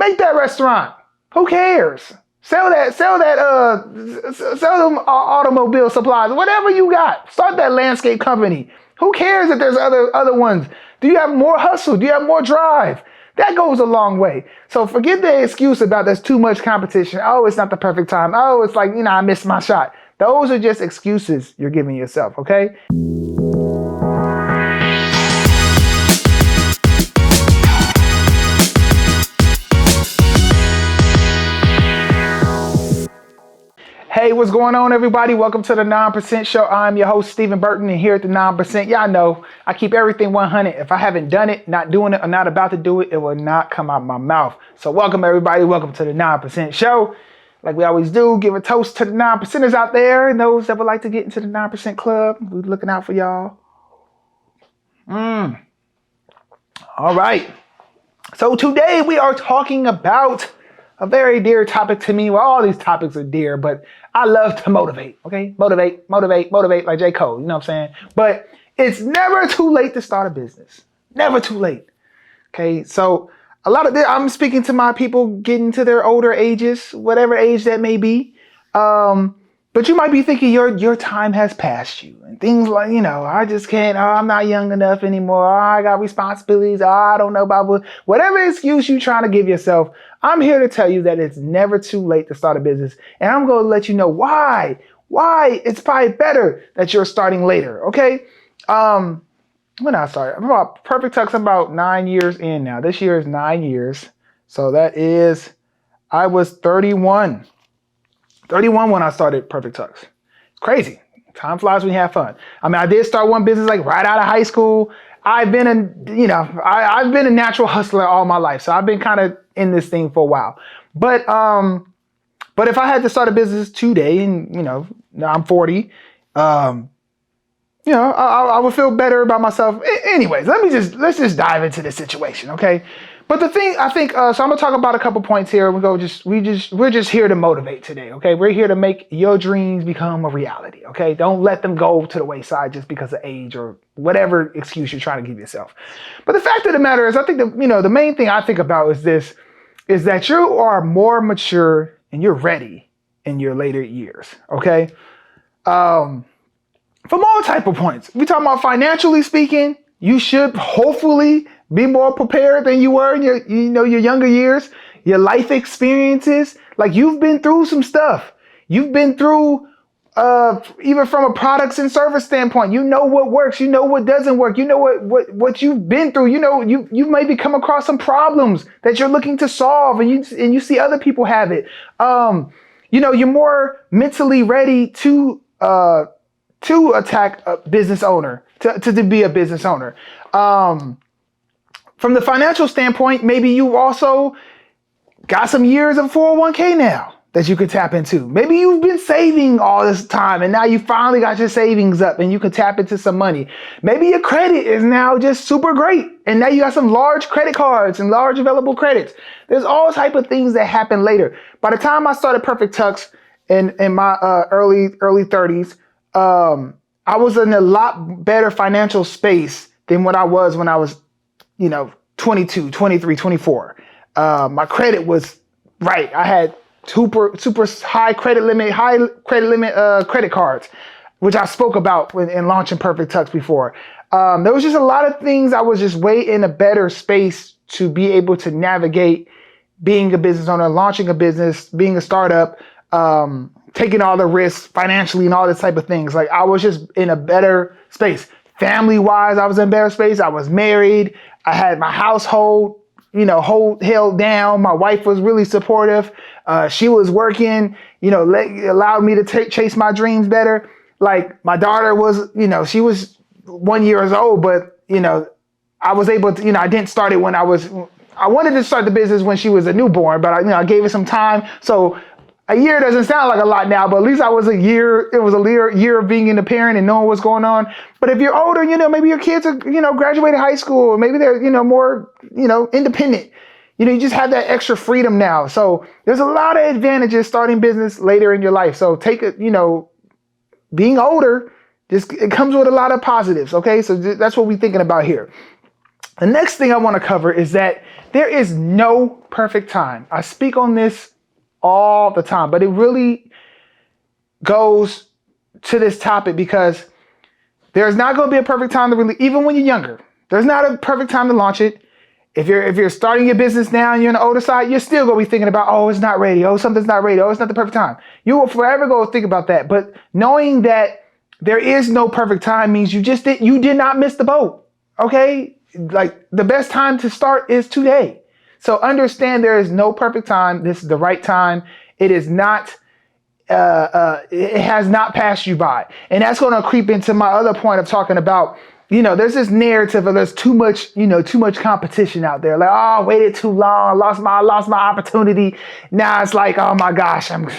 Make that restaurant. Who cares? Sell them automobile supplies, whatever you got. Start that landscape company. Who cares if there's other ones? Do you have more hustle? Do you have more drive? That goes a long way. So forget the excuse about there's too much competition. Oh, it's not the perfect time. Oh, it's like, I missed my shot. Those are just excuses you're giving yourself, okay? Hey, what's going on, everybody? Welcome to the 9% Show. I'm your host, Steven Burton, and here at the 9%, y'all know I keep everything 100. If I haven't done it, not doing it, or not about to do it, it will not come out my mouth. So welcome, everybody. Welcome to the 9% Show. Like we always do, give a toast to the 9%ers out there and those that would like to get into the 9% Club. We're looking out for y'all. All right. So today we are talking about a very dear topic to me. Well, all these topics are dear, but I love to motivate, okay? Motivate like J. Cole, you know what I'm saying? But it's never too late to start a business. Never too late, okay? So a lot of I'm speaking to my people getting to their older ages, whatever age that may be. But you might be thinking your time has passed you and things like, I just can't, I'm not young enough anymore. I got responsibilities. I don't know about whatever excuse you're trying to give yourself. I'm here to tell you that it's never too late to start a business. And I'm going to let you know why it's probably better that you're starting later. Okay. When I started, I'm about perfecttux. I'm about 9 years in now. This year is 9 years. So that is, I was 31 when I started perfecttux. It's crazy. Time flies when you have fun. I mean, I did start one business like right out of high school. I've been I've been a natural hustler all my life. So I've been kind of in this thing for a while. But if I had to start a business today and, now I'm 40, I would feel better about myself. Anyways, let's just dive into this situation. Okay. But the thing I think, so I'm gonna talk about a couple points here. We're just here to motivate today. Okay. We're here to make your dreams become a reality. Okay. Don't let them go to the wayside just because of age or whatever excuse you're trying to give yourself. But the fact of the matter is, I think the main thing I think about is that you are more mature and you're ready in your later years. Okay. From all type of points. We talking about financially speaking, you should hopefully be more prepared than you were in your younger years, your life experiences. Like you've been through some stuff. You've been through, even from a products and service standpoint, you know what works, you know what doesn't work, you know what you've been through, you maybe come across some problems that you're looking to solve and you see other people have it. You're more mentally ready to attack a business owner, to be a business owner. From the financial standpoint, maybe you also got some years of 401k now that you could tap into. Maybe you've been saving all this time and now you finally got your savings up and you can tap into some money. Maybe your credit is now just super great and now you got some large credit cards and large available credits. There's all type of things that happen later. By the time I started perfecttux in my early 30s, I was in a lot better financial space than what I was when I was 22, 23, 24. My credit was right. I had super high credit limit credit cards, which I spoke about in launching perfecttux before. There was just a lot of things I was just way in a better space to be able to navigate being a business owner, launching a business, being a startup, taking all the risks financially and all this type of things. Like I was just in a better space. Family wise, I was in a better space. I was married. I had my household, held down. My wife was really supportive. She was working, allowed me to chase my dreams better. Like my daughter was, she was 1 year old, but, I was able to, I didn't start it when I wanted to start the business when she was a newborn, but I gave it some time. So a year doesn't sound like a lot now, but at least it was a year of being a parent and knowing what's going on. But if you're older, maybe your kids are, graduating high school, or maybe they're, more, independent. You just have that extra freedom now. So there's a lot of advantages starting business later in your life. So take it, being older, it comes with a lot of positives. Okay. So that's what we're thinking about here. The next thing I want to cover is that there is no perfect time. I speak on this all the time, but it really goes to this topic because there's not going to be a perfect time to really, even when you're younger, there's not a perfect time to launch it. If you're starting your business now and you're on the older side, you're still going to be thinking about, oh, it's not ready. Oh, something's not ready. Oh, it's not the perfect time. You will forever go think about that. But knowing that there is no perfect time means you did not miss the boat. Okay? Like the best time to start is today. So understand there is no perfect time. This is the right time. It is not, it has not passed you by. And that's going to creep into my other point of talking about, there's this narrative of there's too much competition out there. Like, oh, I waited too long. I lost my opportunity. Now it's like, oh my gosh, I'm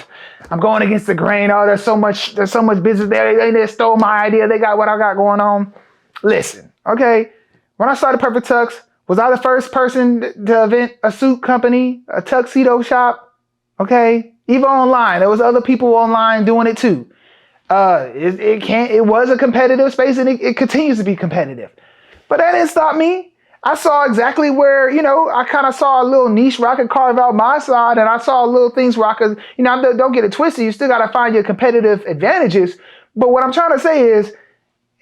going against the grain. Oh, there's so much business there. They stole my idea. They got what I got going on. Listen, okay. When I started perfecttux, was I the first person to invent a suit company, a tuxedo shop? Okay. Even online, there was other people online doing it too. It was a competitive space and it continues to be competitive. But that didn't stop me. I saw exactly where, I kind of saw a little niche where I could carve out my side, and I saw little things where I could, don't get it twisted. You still got to find your competitive advantages. But what I'm trying to say is,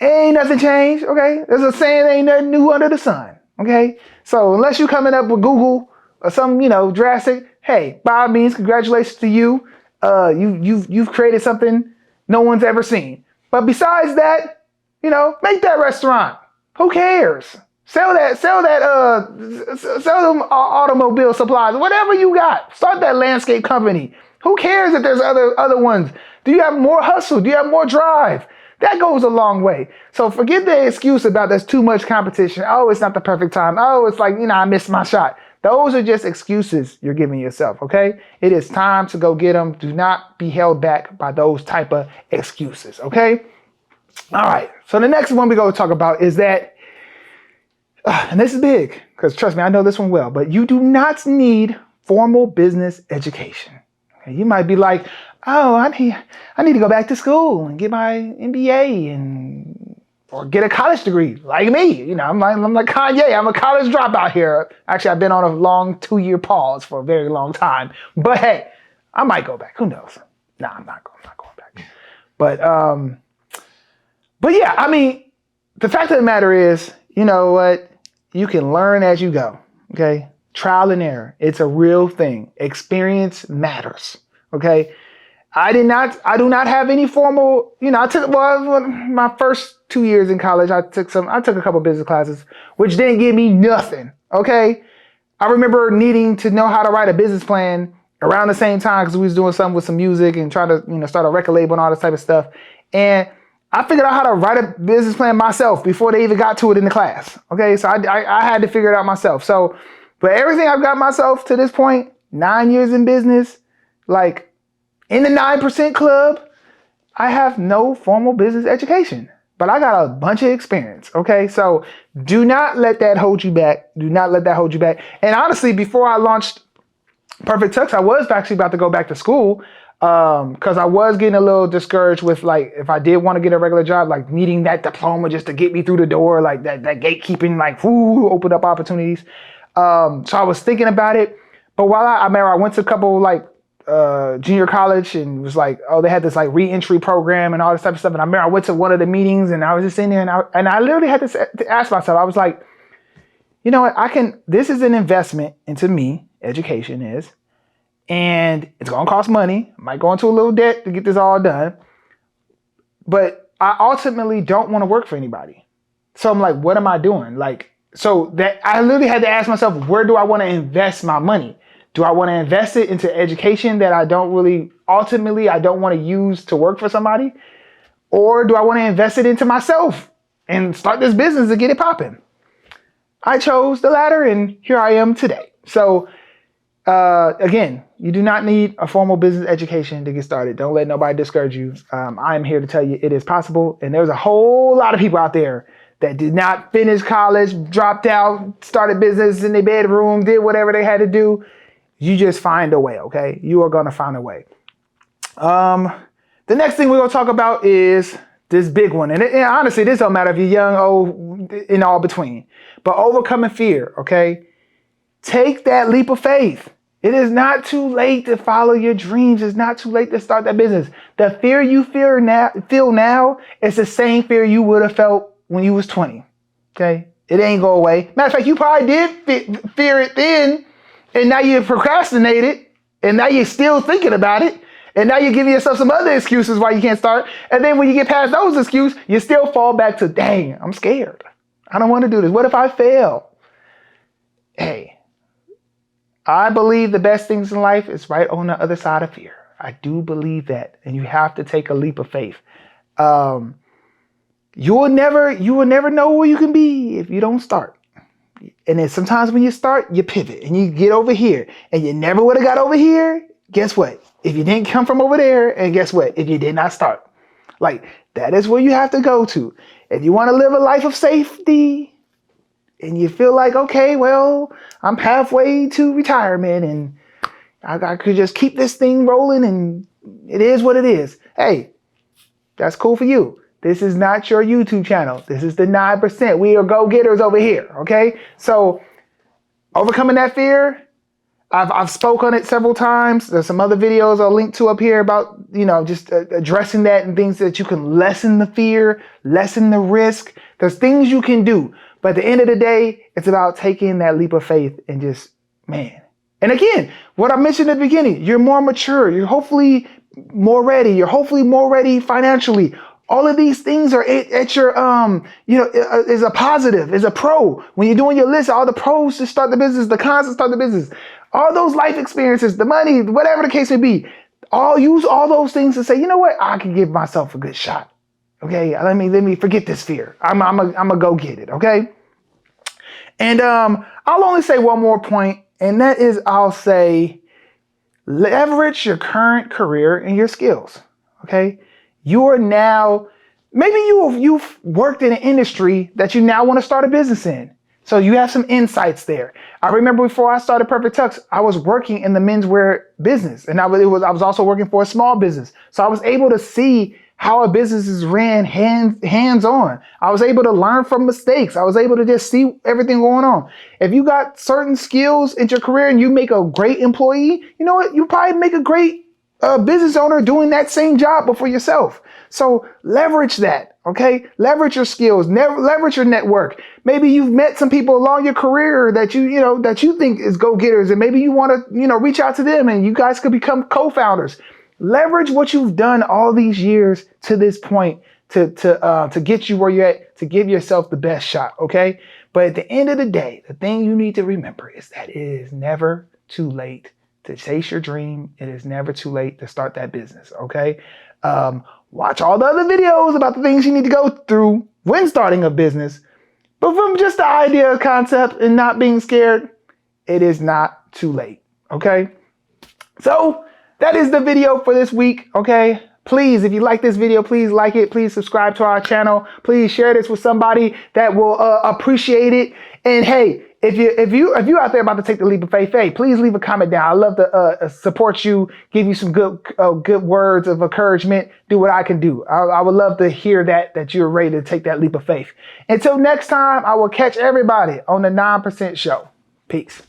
ain't nothing changed, okay? There's a saying, ain't nothing new under the sun, okay? So unless you're coming up with Google or some, drastic, hey, by all means, congratulations to you. You've created something no one's ever seen. But besides that, make that restaurant. Who cares? Sell them automobile supplies, whatever you got. Start that landscape company. Who cares if there's other ones? Do you have more hustle? Do you have more drive? That goes a long way. So forget the excuse about there's too much competition. Oh, it's not the perfect time. Oh, it's like, I missed my shot. Those are just excuses you're giving yourself, okay? It is time to go get them. Do not be held back by those type of excuses, okay? All right, so the next one we're going to talk about is that, and this is big, because trust me, I know this one well, but you do not need formal business education. Okay? You might be like, oh, I need to go back to school and get my MBA or get a college degree like me. I'm like Kanye. I'm a college dropout here. Actually, I've been on a long 2-year pause for a very long time. But hey, I might go back. Who knows? Nah, I'm not going back. But yeah, I mean, the fact of the matter is, you know what? You can learn as you go. Okay, trial and error. It's a real thing. Experience matters. Okay. I do not have any formal, I took, my first 2 years in college, I took a couple business classes, which didn't give me nothing. Okay. I remember needing to know how to write a business plan around the same time because we was doing something with some music and trying to, start a record label and all this type of stuff. And I figured out how to write a business plan myself before they even got to it in the class. Okay. So I had to figure it out myself. So, but everything I've got myself to this point, 9 years in business, like, in the 9% club, I have no formal business education, but I got a bunch of experience. Okay. So do not let that hold you back. Do not let that hold you back. And honestly, before I launched perfecttux, I was actually about to go back to school because I was getting a little discouraged with, like, if I did want to get a regular job, like needing that diploma just to get me through the door, like that gatekeeping, like, opened up opportunities. So I was thinking about it. But while I remember I went to a couple, like, junior college, and it was like, oh, they had this like re-entry program and all this type of stuff. And I remember I went to one of the meetings and I was just in there and I literally had to ask myself, I was like, you know what, this is an investment into me, education is, and it's going to cost money. I might go into a little debt to get this all done, but I ultimately don't want to work for anybody. So I'm like, what am I doing? Like, so that I literally had to ask myself, where do I want to invest my money? Do I want to invest it into education that I don't want to use to work for somebody? Or do I want to invest it into myself and start this business and get it popping? I chose the latter, and here I am today. So again, you do not need a formal business education to get started. Don't let nobody discourage you. I am here to tell you it is possible. And there's a whole lot of people out there that did not finish college, dropped out, started business in their bedroom, did whatever they had to do. You just find a way, okay? You are going to find a way. The next thing we're going to talk about is this big one. And honestly, this don't matter if you're young, old, in all between. But overcoming fear, okay? Take that leap of faith. It is not too late to follow your dreams. It's not too late to start that business. The fear you feel now is the same fear you would have felt when you was 20. Okay? It ain't go away. Matter of fact, you probably did fear it then, and now you procrastinated, and now you're still thinking about it, and now you're giving yourself some other excuses why you can't start. And then when you get past those excuses, you still fall back to, dang, I'm scared. I don't want to do this. What if I fail? Hey, I believe the best things in life is right on the other side of fear. I do believe that. And you have to take a leap of faith. You will never know where you can be if you don't start. And then sometimes when you start, you pivot and you get over here and you never would have got over here. Guess what? If you didn't come from over there, and guess what? If you did not start, like that is where you have to go to. If you want to live a life of safety, and you feel like, okay, well, I'm halfway to retirement and I could just keep this thing rolling and it is what it is. Hey, that's cool for you. This is not your YouTube channel. This is the 9%. We are go-getters over here, okay? So overcoming that fear, I've spoke on it several times. There's some other videos I'll link to up here about, just addressing that and things that you can lessen the fear, lessen the risk. There's things you can do. But at the end of the day, it's about taking that leap of faith and just, man. And again, what I mentioned at the beginning, you're more mature. You're hopefully more ready. You're hopefully more ready financially. All of these things are at your, is a positive, is a pro. When you're doing your list, all the pros to start the business, the cons to start the business, all those life experiences, the money, whatever the case may be, use all those things to say, you know what? I can give myself a good shot. Okay, let me forget this fear. I'm a go get it. Okay, and I'll only say one more point, and that is I'll say leverage your current career and your skills. Okay, you are now maybe you've worked in an industry that you now want to start a business in, so you have some insights there. I remember before I started Perfect Tux, I was working in the menswear business, and I was also working for a small business, so I was able to see how a business is ran hands-on. I was able to learn from mistakes. I was able to just see everything going on. If you got certain skills in your career and you make a great employee, you know what? You probably make a great business owner doing that same job but for yourself. So leverage that, okay? Leverage your skills, leverage your network. Maybe you've met some people along your career that you think is go-getters, and maybe you want to, reach out to them and you guys could become co-founders. Leverage what you've done all these years to this point to get you where you're at, to give yourself the best shot, okay? But at the end of the day, the thing you need to remember is that it is never too late to chase your dream. It is never too late to start that business, okay? Watch all the other videos about the things you need to go through when starting a business. But from just the idea, concept, and not being scared, it is not too late, okay? So that is the video for this week, okay? Please, if you like this video, please like it. Please subscribe to our channel. Please share this with somebody that will appreciate it. And hey, if you out there about to take the leap of faith, hey, please leave a comment down. I love to support you, give you some good words of encouragement. Do what I can do. I would love to hear that you're ready to take that leap of faith. Until next time, I will catch everybody on the 9% Show. Peace.